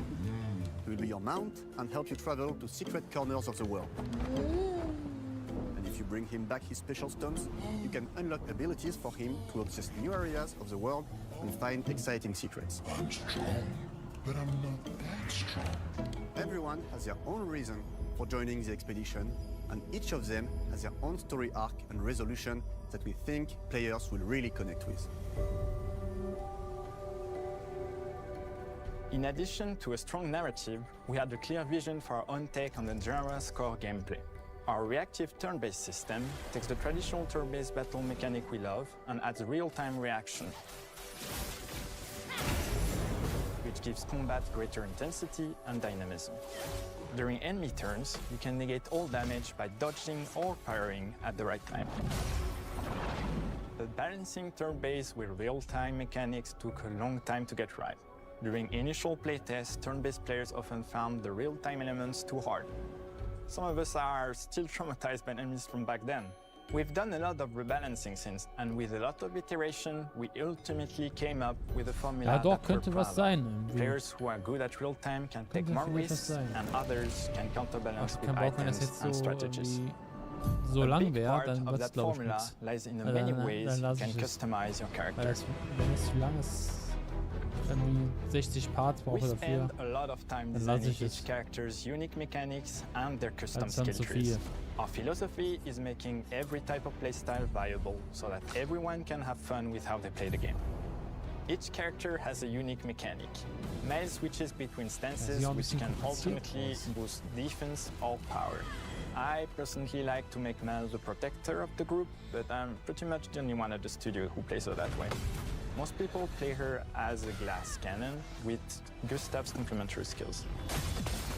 S17: will be your mount and help you travel to secret corners of the world. And if you bring him back his special stones, you can unlock abilities for him to access new areas of the world and find exciting secrets.
S5: I'm strong, but I'm not that strong.
S17: Everyone has their own reason for joining the expedition, and each of them has their own story arc and resolution that we think players will really connect with.
S25: In addition to a strong narrative, we had a clear vision for our own take on the genre's core gameplay. Our reactive turn-based system takes the traditional turn-based battle mechanic we love and adds real-time reaction, which gives combat greater intensity and dynamism. During enemy turns, you can negate all damage by dodging or parrying at the right time. But balancing turn-based with real-time mechanics took a long time to get right. During initial playtests, turn-based players often found the real-time elements too hard. Some of us are still traumatized by enemies from back then. We've done a lot of rebalancing since, and with a lot of iteration, we ultimately came up with a formula
S1: Ja, doch,
S25: that we're
S1: könnte
S25: proud
S1: was
S25: of.
S1: sein. Irgendwie.
S25: Players who are good at real-time can take
S1: Könnte
S25: more
S1: vielleicht was
S25: risks,
S1: sein.
S25: and others can counterbalance with
S1: Kein Bock, wenn das
S25: items
S1: jetzt
S25: and
S1: so
S25: strategies.
S1: so
S25: A
S1: lang
S25: big
S1: wäre,
S25: part
S1: dann
S25: of
S1: wird's
S25: that
S1: glaube ich
S25: formula
S1: nichts.
S25: lies in the
S1: Dann-
S25: many
S1: dann
S25: ways you
S1: lasse
S25: can
S1: ich es.
S25: customize your
S1: Weil
S25: character.
S1: das, wenn es zu lang ist, irgendwie 60 Parts
S25: We
S1: brauche dafür,
S25: spend a lot of time
S1: dann lasse
S25: designing
S1: ich es.
S25: each character's unique mechanics and their custom
S1: Als dann
S25: skill
S1: zu
S25: trees.
S1: viel.
S25: Our philosophy is making every type of playstyle viable so that everyone can have fun with how they play the game. Each character has a unique mechanic. Mail switches between stances
S1: sieht auch ein
S25: which
S1: bisschen
S25: can
S1: kompliziert
S25: ultimately
S1: aus.
S25: boost defense or power. I personally like to make Mel the protector of the group, but I'm pretty much the only one at the studio who plays her that way. Most people play her as a glass cannon with Gustav's complementary skills.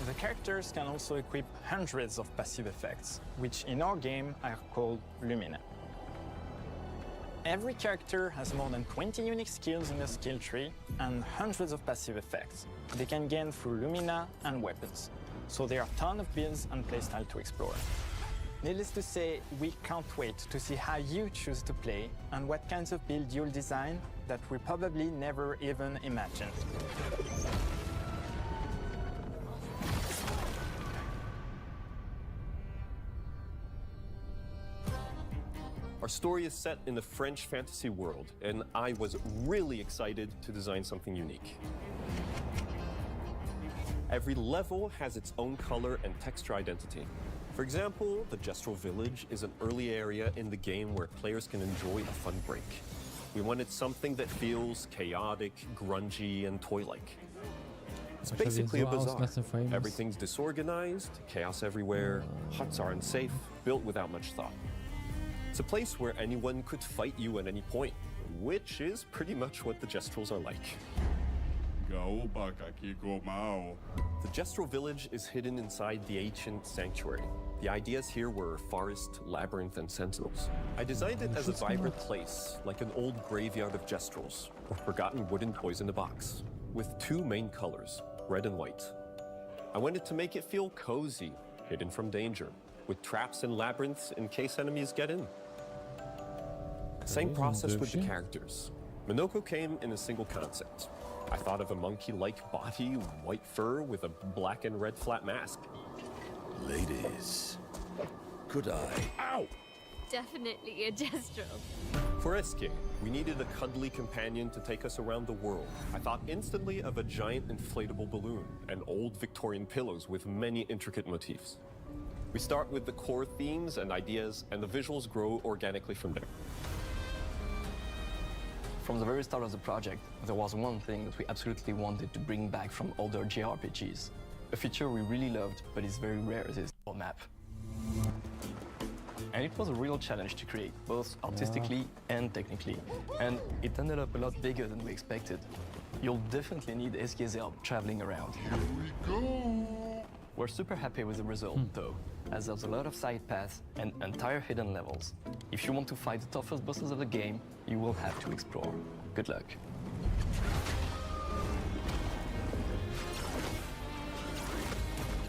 S25: The characters can also equip hundreds of passive effects, which in our game are called Lumina. Every character has more than 20 unique skills in their skill tree and hundreds of passive effects they can gain through Lumina and weapons. So there are a ton of builds and playstyle to explore. Needless to say, we can't wait to see how you choose to play and what kinds of build you'll design that we probably never even imagined.
S3: Our story is set in the French fantasy world, and I was really excited to design something unique. Every level has its own color and texture identity. For example, the Gestrel Village is an early area in the game where players can enjoy a fun break. We wanted something that feels chaotic, grungy, and toy-like. It's basically a bazaar. Everything's disorganized, chaos everywhere, huts are unsafe, built without much thought. It's a place where anyone could fight you at any point, which is pretty much what the Gestrels are like. The Gestrel village is hidden inside the ancient sanctuary. The ideas here were forest, labyrinth, and sentinels. I designed it as a vibrant place, like an old graveyard of Gestrels, or forgotten wooden toys in a box, with two main colors, red and white. I wanted to make it feel cozy, hidden from danger, with traps and labyrinths in case enemies get in. Same process with the characters. Minoko came in a single concept. I thought of a monkey-like body, white fur with a black and red flat mask.
S5: Ladies, could I?
S3: Ow!
S22: Definitely a Gestrel.
S3: For Eske, we needed a cuddly companion to take us around the world. I thought instantly of a giant inflatable balloon and old Victorian pillows with many intricate motifs. We start with the core themes and ideas, and the visuals grow organically from there.
S18: From the very start of the project, there was one thing that we absolutely wanted to bring back from older JRPGs. A feature we really loved, but is very rare, is the map. And it was a real challenge to create, both artistically and technically. And it ended up a lot bigger than we expected. You'll definitely need Eske's help traveling around.
S5: Here we go!
S18: We're super happy with the result, though, as there's a lot of side paths and entire hidden levels. If you want to fight the toughest bosses of the game, you will have to explore. Good luck.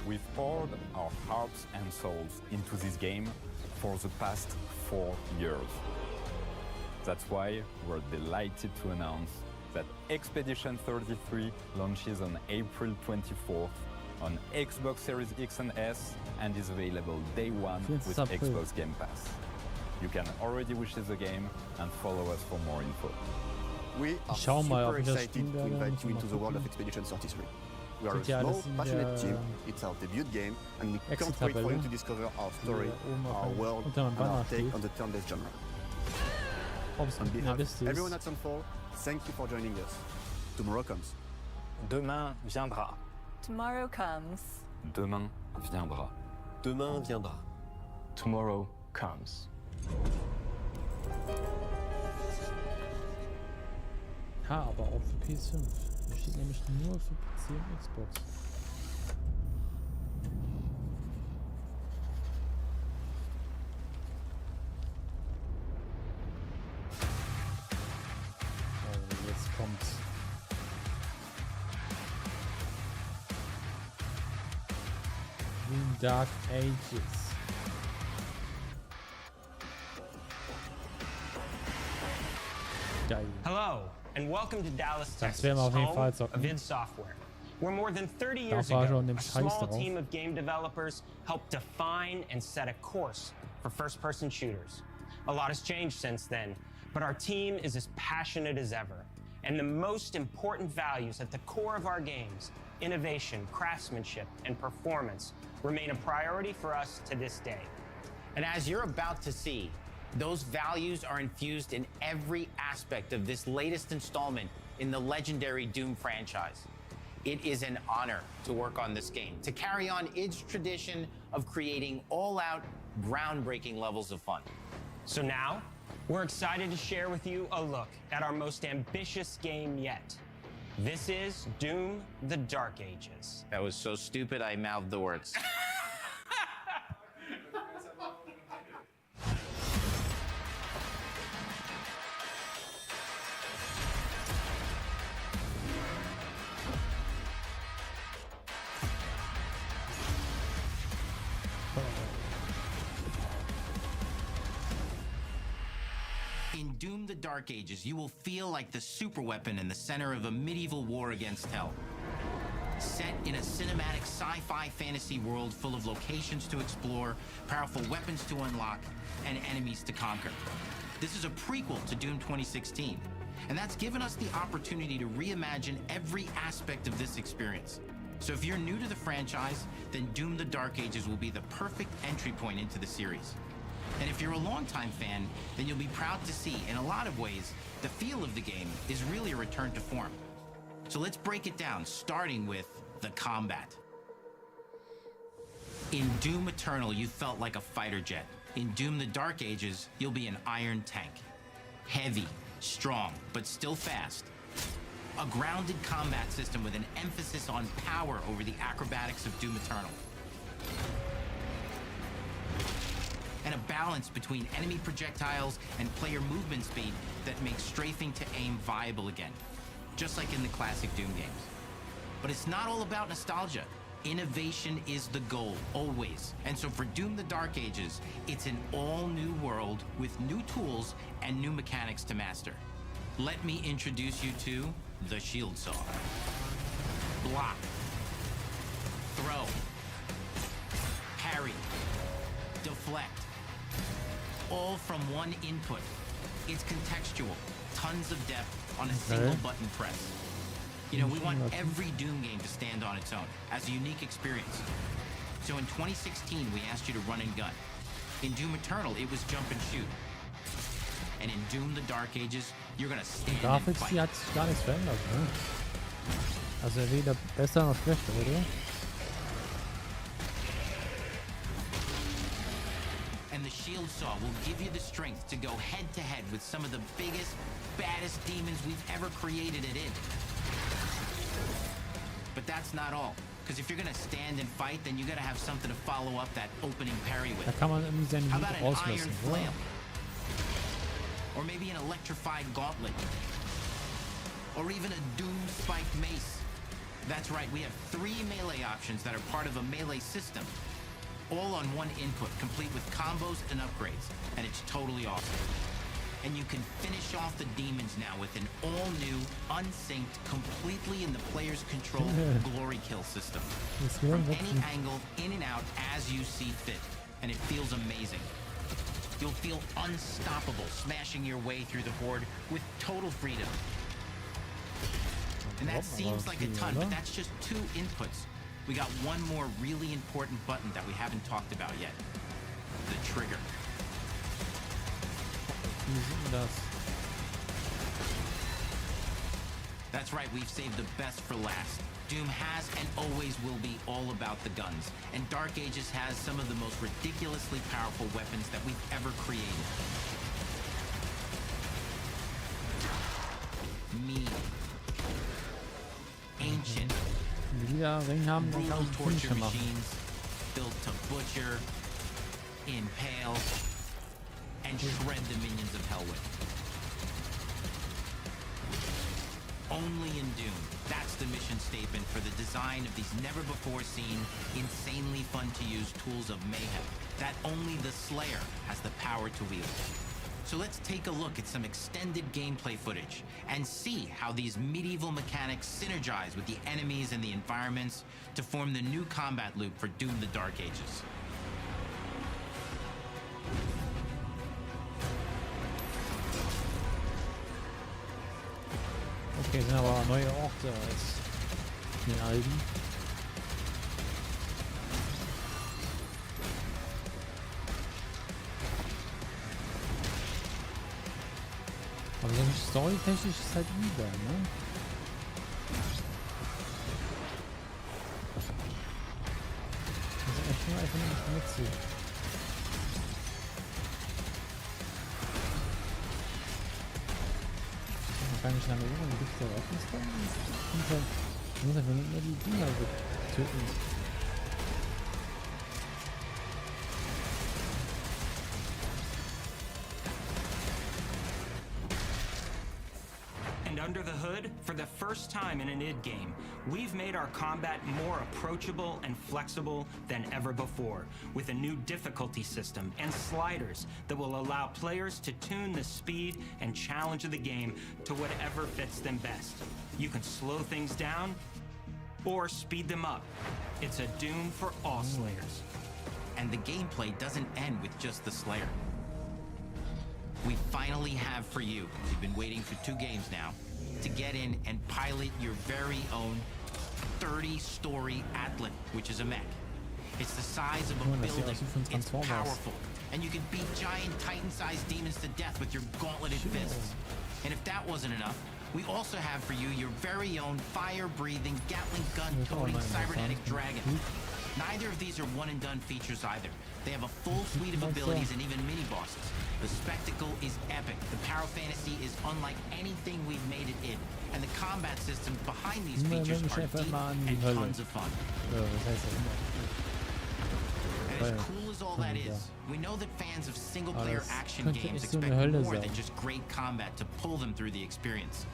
S19: We've poured our hearts and souls into this game for the past 4 years. That's why we're delighted to announce that Expedition 33 launches on April 24th on Xbox Series X and S and is available day one with Xbox Game Pass. You can already wish the game and follow us for more info.
S17: We are super excited to invite you into the world of Expedition 33. We are a small, passionate team, it's our debut game, and we can't wait for you to discover our story, our world, and our take on the turn-based genre. On behalf of everyone at Sunfall, thank you for joining us. Tomorrow comes.
S25: Demain viendra.
S24: Tomorrow comes.
S19: Demain viendra.
S3: Demain viendra.
S18: Tomorrow comes.
S1: Ha, aber auch für PS5. Das steht nämlich nur für PC und Xbox. Oh, jetzt kommt's. Doom Dark Ages. Geil.
S2: Hello, and welcome to Dallas,
S1: Das
S2: Texas,
S1: werden wir auf jeden
S2: home
S1: Fall
S2: of
S1: zocken.
S2: id Software, where more than 30 years
S1: Da war
S2: ago,
S1: schon
S2: a
S1: nämlich heiß
S2: small
S1: drauf.
S2: team of game developers helped define and set a course for first-person shooters. A lot has changed since then, but our team is as passionate as ever. And the most important values at the core of our games, innovation, craftsmanship, and performance, remain a priority for us to this day.
S6: And as you're about to see, those values are infused in every aspect of this latest installment in the legendary Doom franchise. It is an honor to work on this game, to carry on id's tradition of creating all-out, groundbreaking levels of fun.
S2: So now, we're excited to share with you a look at our most ambitious game yet. This is Doom: The Dark Ages.
S6: That was so stupid I mouthed the words. In Doom: The Dark Ages, you will feel like the superweapon in the center of a medieval war against hell. Set in a cinematic sci-fi fantasy world full of locations to explore, powerful weapons to unlock, and enemies to conquer. This is a prequel to Doom 2016, and that's given us the opportunity to reimagine every aspect of this experience. So if you're new to the franchise, then Doom: The Dark Ages will be the perfect entry point into the series. And if you're a longtime fan, then you'll be proud to see, in a lot of ways, the feel of the game is really a return to form. So let's break it down, starting with the combat. In Doom Eternal, you felt like a fighter jet. In Doom: The Dark Ages, you'll be an iron tank. Heavy, strong, but still fast. A grounded combat system with an emphasis on power over the acrobatics of Doom Eternal. And a balance between enemy projectiles and player movement speed that makes strafing to aim viable again, just like in the classic Doom games. But it's not all about nostalgia. Innovation is the goal, always. And so for Doom: The Dark Ages, it's an all-new world with new tools and new mechanics to master. Let me introduce you to the Shield Saw. Block. Throw. Parry. Deflect. All from one input. It's contextual, tons of depth on a single button press. You know, we want every Doom game to stand on its own as a unique experience. So in 2016, we asked you to run and gun. In Doom Eternal, it was jump and shoot. And in Doom: The Dark Ages, you're gonna stand and
S1: Grafik,
S6: fight.
S1: die hat sich gar nichts verändert, ne? Also weder besser noch schlechter, oder?
S6: And the Shield Saw will give you the strength to go head-to-head with some of the biggest, baddest demons we've ever created at id. But that's not all. Because if you're gonna stand and fight, then you gotta have something to follow up that opening parry with.
S1: Da kann man irgendwie seine
S6: How
S1: Liebe
S6: about an iron
S1: rauslassen, oder?
S6: flail? Or maybe an electrified gauntlet? Or even a Doom spiked mace? That's right, we have 3 melee options that are part of a melee system. All on one input, complete with combos and upgrades. And it's totally awesome. And you can finish off the demons now with an all-new, unsynced, completely in the player's control glory kill system. From any angle, in and out, as you see fit. And it feels amazing. You'll feel unstoppable, smashing your way through the horde with total freedom. And that seems like a ton, but that's just 2 inputs. We got one more really important button that we haven't talked about yet. The trigger. That's right, we've saved the best for last. Doom has and always will be all about the guns, and Dark Ages has some of the most ridiculously powerful weapons that we've ever created. Me.
S1: wieder Ring haben, dann kann ich einen Finisher machen.
S6: Built to butcher, impale, and shred the minions of hell with. Only in Doom. That's the mission statement for the design of these never-before-seen, insanely fun-to-use tools of mayhem that only the Slayer has the power to wield. So let's take a look at some extended gameplay footage and see how these medieval mechanics synergize with the enemies and the environments to form the new combat loop for Doom: The Dark Ages.
S1: Okay, sind aber neue Orte als die alten. Aber so storytechnisch ist halt über, ne? Das ist echt nur einfach nicht witzig. Kann ich lange suchen, wie gibt's da Waffen? Ich muss einfach nur die Dinger töten.
S2: Under the hood, for the first time in an id game, we've made our combat more approachable and flexible than ever before, with a new difficulty system and sliders that will allow players to tune the speed and challenge of the game to whatever fits them best. You can slow things down or speed them up. It's a Doom for all Slayers.
S6: And the gameplay doesn't end with just the Slayer. We finally have for you, you've been waiting for 2 games now, to get in and pilot your very own 30-story Atlan, which is a mech. It's the size of a building, it's powerful, and you can beat giant Titan-sized demons to death with your gauntleted fists. And if that wasn't enough, we also have for you your very own fire-breathing, Gatling gun-toting cybernetic dragon. Neither of these are one-and-done features either. They have a full suite of abilities and even mini-bosses. The spectacle is epic. The Power Fantasy is unlike anything we've made it in. And the combat systems behind these features are deep and tons of fun. And as cool as all that is, we know that fans of single-player action games expect more than just great combat to pull them through the experience.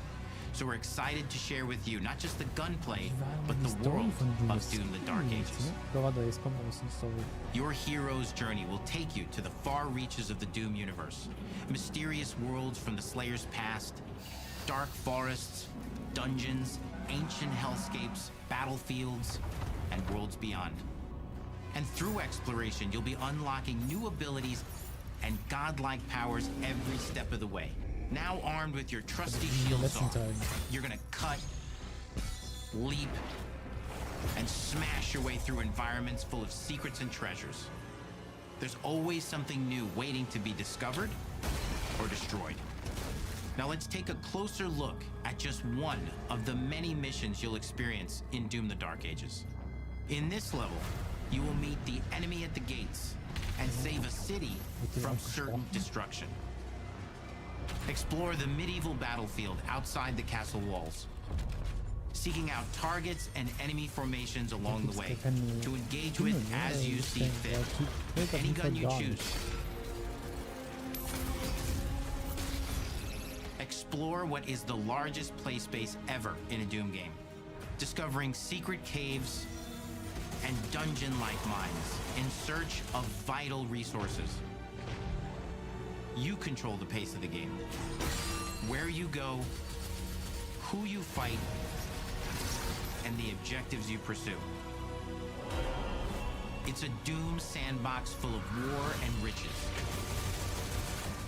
S6: So we're excited to share with you not just the gunplay, but the world of Doom: The Dark Ages. Your hero's journey will take you to the far reaches of the Doom universe. Mysterious worlds from the Slayer's past, dark forests, dungeons, ancient hellscapes, battlefields, and worlds beyond. And through exploration, you'll be unlocking new abilities and godlike powers every step of the way. Now armed with your trusty shield saw, you're gonna cut, leap, and smash your way through environments full of secrets and treasures. There's always something new waiting to be discovered or destroyed. Now let's take a closer look at just one of the many missions you'll experience in Doom: The Dark Ages. In this level, you will meet the enemy at the gates and save a city from certain destruction. Explore the medieval battlefield outside the castle walls, seeking out targets and enemy formations along the way to engage with as you see fit. Any gun you choose. Explore what is the largest play space ever in a Doom game, discovering secret caves and dungeon-like mines in search of vital resources. You control the pace of the game. Where you go, who you fight, and the objectives you pursue. It's a Doom sandbox full of war and riches.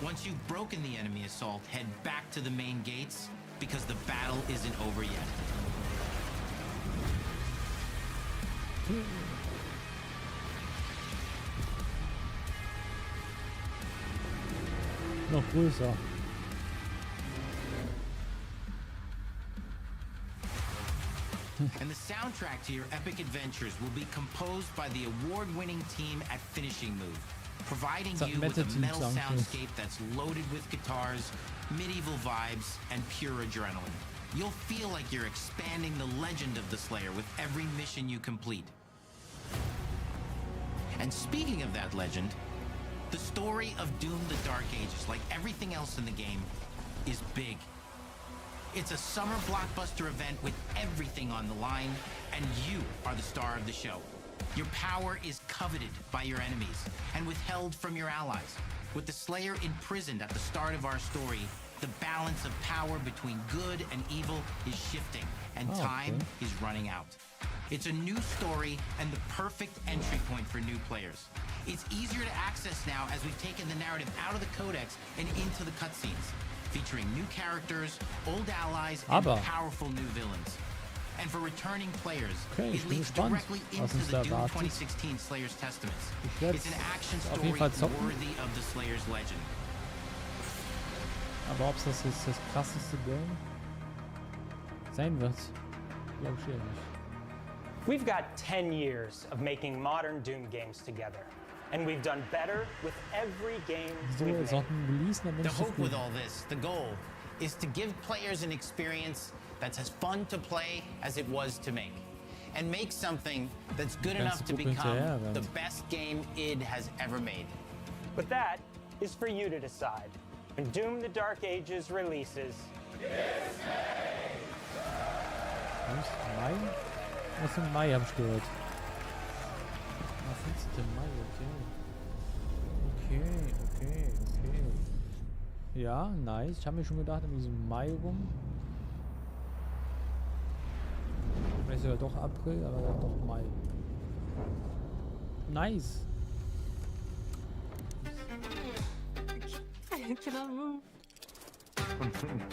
S6: Once you've broken the enemy assault, head back to the main gates because the battle isn't over yet.
S1: Noch größer.
S6: And the soundtrack to your epic adventures will be composed by the award-winning team at Finishing Move, providing you with a metal soundscape that's loaded with guitars, medieval vibes, and pure adrenaline. You'll feel like you're expanding the legend of the Slayer with every mission you complete. And speaking of that legend, the story of Doom: The Dark Ages, like everything else in the game, is big. It's a summer blockbuster event with everything on the line, and you are the star of the show. Your power is coveted by your enemies and withheld from your allies. With the Slayer imprisoned at the start of our story, the balance of power between good and evil is shifting, and time is running out. It's a new story and the perfect entry point for new players. It's easier to access now as we've taken the narrative out of the codex and into the cutscenes, featuring new characters, old allies, and powerful new villains. And for returning players, it leads directly into the Doom 2016 Slayer's Testaments. It's an action story worthy of the Slayer's legend.
S1: Aber ob es das jetzt das krasseste Game sein wird, glaube ich eher nicht.
S2: We've got 10 years of making modern Doom games together, and we've done better with every game we've made.
S6: The hope with all this, the goal, is to give players an experience that's as fun to play as it was to make, and make something that's good enough to become the best game id has ever made.
S2: But that is for you to decide. When Doom: The Dark Ages releases...
S1: Was im Mai habe ich gehört. Was ist denn Mai? Okay. Ja, nice. Ich habe mir schon gedacht, irgendwie so Mai rum. Vielleicht sogar doch April, aber dann doch Mai. Nice.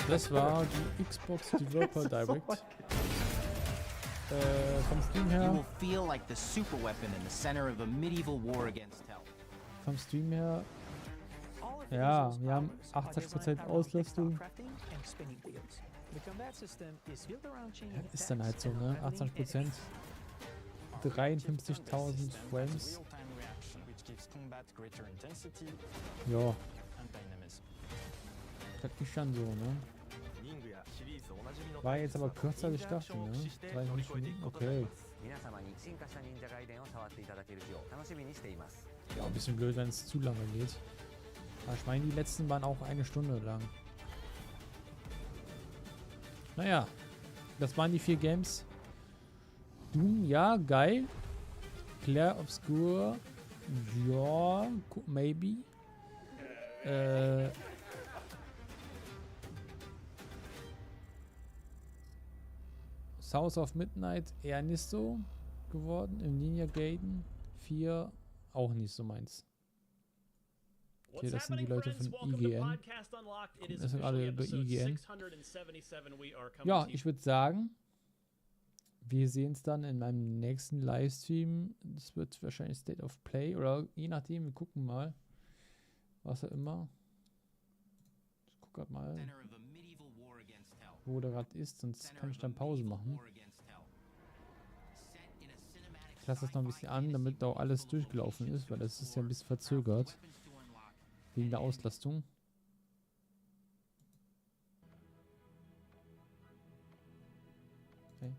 S1: Das war die Xbox Developer Direct. Vom Stream her.
S6: You will feel like the super weapon in the center of a medieval war against hell.
S1: Vom Stream her. Ja, wir haben 80% Auslastung. Ja, ist dann halt so, ne? 80%. 53.000 Frames. Ja. Das ist schon so, ne? War jetzt aber kürzer als ich dachte, ne? 30 Minuten, okay. Ja, ein bisschen blöd, wenn es zu lange geht. Aber ich meine, die letzten waren auch 1 Stunde lang. Naja, das waren die 4 Games. Doom, ja, geil. Clair Obscur, ja, maybe. South of Midnight eher nicht so geworden. Im Ninja Gaiden 4 auch nicht so meins. Okay, das sind die Leute von IGN. Das sind alle über IGN. Ja, ich würde sagen, wir sehen es dann in meinem nächsten Livestream. Das wird wahrscheinlich State of Play oder je nachdem, wir gucken mal. Was auch immer. Ich gucke gerade mal, wo der gerade ist, sonst kann ich dann Pause machen. Ich lasse das noch ein bisschen an, damit auch alles durchgelaufen ist, weil das ist ja ein bisschen verzögert. Wegen der Auslastung. Okay.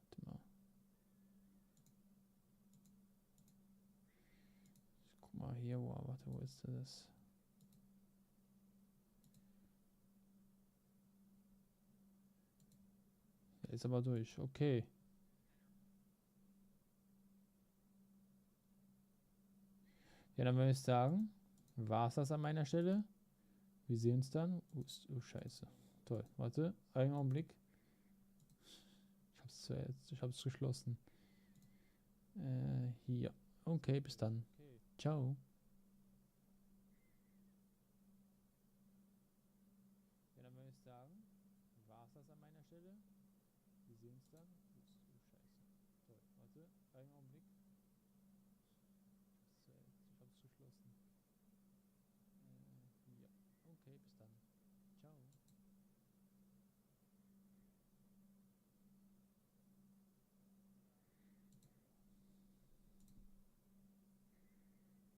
S1: Warte mal. Ich guck mal hier, warte, wo ist das? Ist aber durch, okay. Ja, dann würde ich sagen, war es das an meiner Stelle. Wir sehen uns dann. Oh, scheiße. Toll, warte, einen Augenblick. Ich hab's geschlossen. Hier. Okay, bis dann. Ciao. Ja, dann würde ich sagen, war es das an meiner Stelle. Wir sehen uns dann. Oh, scheiße. Toll, warte, einen Augenblick.